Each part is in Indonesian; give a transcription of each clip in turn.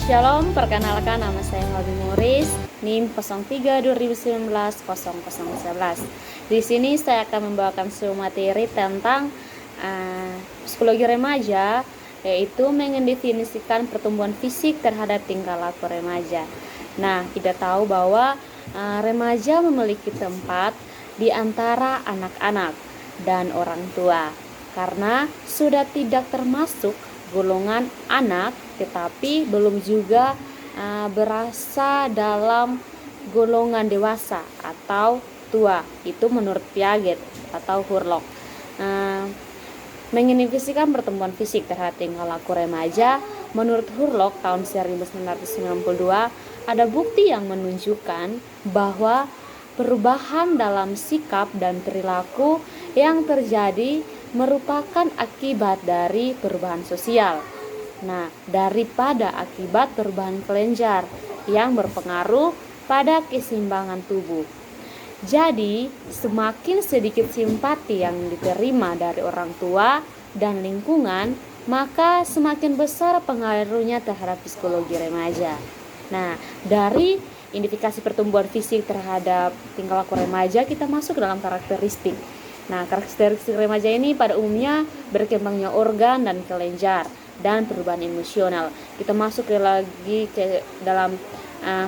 Shalom, perkenalkan nama saya Hobi Morris, NIM 03 2019 0011. Di sini saya akan membawakan sebuah materi tentang psikologi remaja, yaitu mendefinisikan pertumbuhan fisik terhadap tingkah laku remaja. Nah, kita tahu bahwa remaja memiliki tempat di antara anak-anak dan orang tua, karena sudah tidak termasuk golongan anak, tetapi belum juga berasa dalam golongan dewasa atau tua. Itu menurut Piaget atau Hurlock. Mendefinisikan pertumbuhan fisik terhadap tingkah laku remaja, menurut Hurlock tahun 1992 ada bukti yang menunjukkan bahwa perubahan dalam sikap dan perilaku yang terjadi merupakan akibat dari perubahan sosial. Nah, daripada akibat perubahan kelenjar yang berpengaruh pada keseimbangan tubuh. Jadi, semakin sedikit simpati yang diterima dari orang tua dan lingkungan, maka semakin besar pengaruhnya terhadap psikologi remaja. Nah, dari identifikasi pertumbuhan fisik terhadap tingkah laku remaja, kita masuk ke dalam karakteristik. Nah, karakteristik remaja ini pada umumnya berkembangnya organ dan kelenjar dan perubahan emosional. Kita masuk lagi ke dalam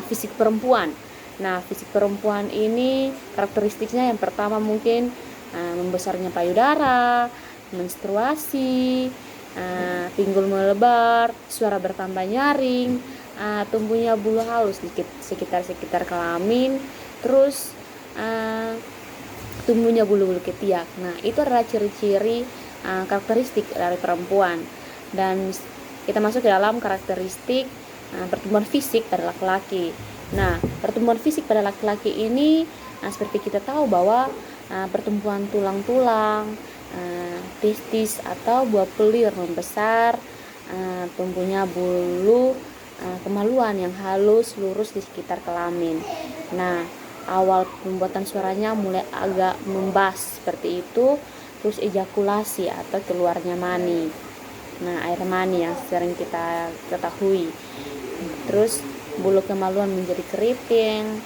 fisik perempuan. Nah, fisik perempuan ini karakteristiknya yang pertama mungkin membesarnya payudara, menstruasi, pinggul melebar, suara bertambah nyaring, tumbuhnya bulu halus di sekitar kelamin, terus tumbuhnya bulu-bulu ketiak. Nah, itu adalah ciri-ciri karakteristik dari perempuan. Dan kita masuk ke dalam karakteristik pertumbuhan fisik pada laki-laki. Nah, pertumbuhan fisik pada laki-laki ini seperti kita tahu bahwa pertumbuhan tulang-tulang, testis atau buah pelir membesar, tumbuhnya bulu kemaluan yang halus lurus di sekitar kelamin. Nah, awal pembuatan suaranya mulai agak membas seperti itu, terus ejakulasi atau keluarnya mani. Nah, air mani yang sering kita ketahui. Terus bulu kemaluan menjadi keriting,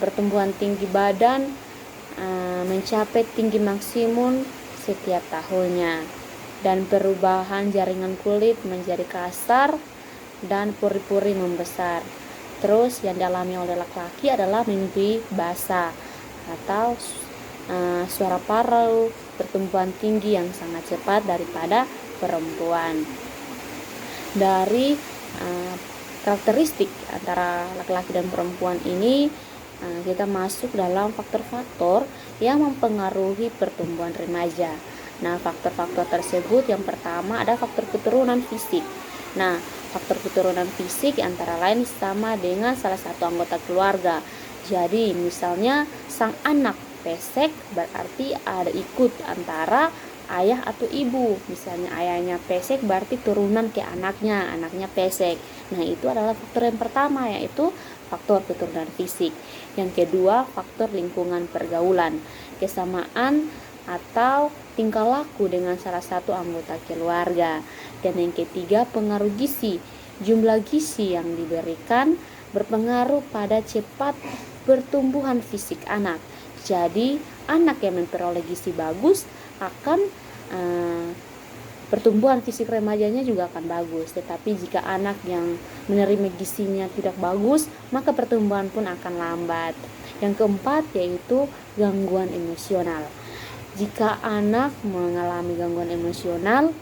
pertumbuhan tinggi badan mencapai tinggi maksimum setiap tahunnya, dan perubahan jaringan kulit menjadi kasar dan pori-pori membesar. Terus yang dialami oleh laki-laki adalah mimpi basah atau suara parau, pertumbuhan tinggi yang sangat cepat daripada perempuan. Dari karakteristik antara laki-laki dan perempuan ini, kita masuk dalam faktor-faktor yang mempengaruhi pertumbuhan remaja. Nah, faktor-faktor tersebut yang pertama ada faktor keturunan fisik. Nah, faktor keturunan fisik antara lain sama dengan salah satu anggota keluarga. Jadi, misalnya sang anak pesek, berarti ada ikut antara ayah atau ibu. Misalnya ayahnya pesek, berarti turunan ke anaknya pesek. Nah, itu adalah faktor yang pertama, yaitu faktor keturunan fisik. Yang kedua, faktor lingkungan pergaulan, kesamaan atau tingkah laku dengan salah satu anggota keluarga. Dan yang ketiga, pengaruh gizi. Jumlah gizi yang diberikan berpengaruh pada cepat pertumbuhan fisik anak. Jadi, anak yang memperoleh gizi bagus akan pertumbuhan fisik remajanya juga akan bagus. Tetapi jika anak yang menerima gizinya tidak bagus, maka pertumbuhan pun akan lambat. Yang keempat yaitu gangguan emosional. Jika anak mengalami gangguan emosional,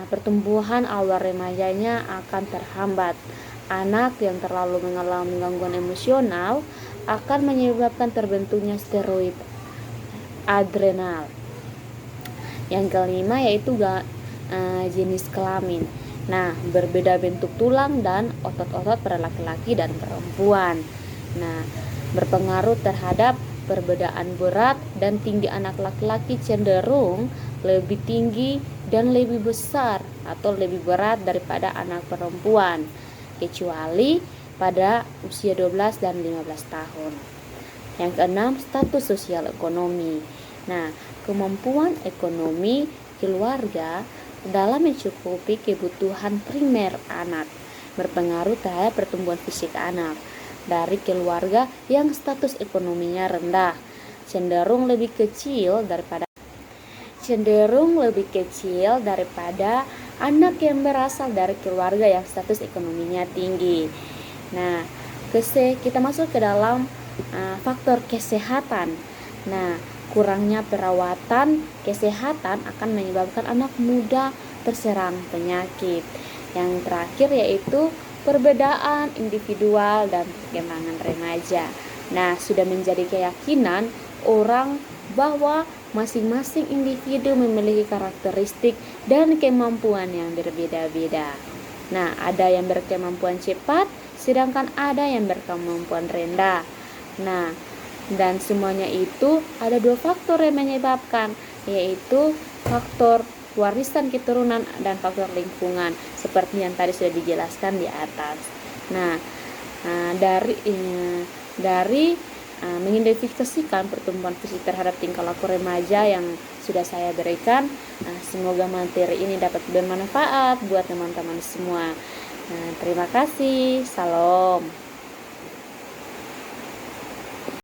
pertumbuhan awal remajanya akan terhambat. Anak yang terlalu mengalami gangguan emosional akan menyebabkan terbentuknya steroid adrenal. Yang kelima yaitu jenis kelamin. Nah, berbeda bentuk tulang dan otot-otot pada laki-laki dan perempuan. Nah, berpengaruh terhadap perbedaan berat dan tinggi. Anak laki-laki cenderung lebih tinggi dan lebih besar atau lebih berat daripada anak perempuan, kecuali pada usia 12 dan 15 tahun. Yang keenam, status sosial ekonomi. Nah, kemampuan ekonomi keluarga dalam mencukupi kebutuhan primer anak. berpengaruh terhadap pertumbuhan fisik anak. Dari keluarga yang status ekonominya rendah, cenderung lebih kecil daripada anak yang berasal dari keluarga yang status ekonominya tinggi. Nah, kita masuk ke dalam faktor kesehatan. Nah, kurangnya perawatan kesehatan akan menyebabkan anak muda terserang penyakit. Yang terakhir yaitu perbedaan individual dan perkembangan remaja. Nah, sudah menjadi keyakinan orang bahwa masing-masing individu memiliki karakteristik dan kemampuan yang berbeda-beda. Nah, ada yang berkemampuan cepat, sedangkan ada yang berkemampuan rendah. Nah, dan semuanya itu ada 2 faktor yang menyebabkan, yaitu faktor warisan keturunan dan faktor lingkungan, seperti yang tadi sudah dijelaskan di atas. Nah, dari mengidentifikasikan pertumbuhan fisik terhadap tingkah laku remaja yang sudah saya berikan, semoga materi ini dapat bermanfaat buat teman-teman semua. Terima kasih. Salam.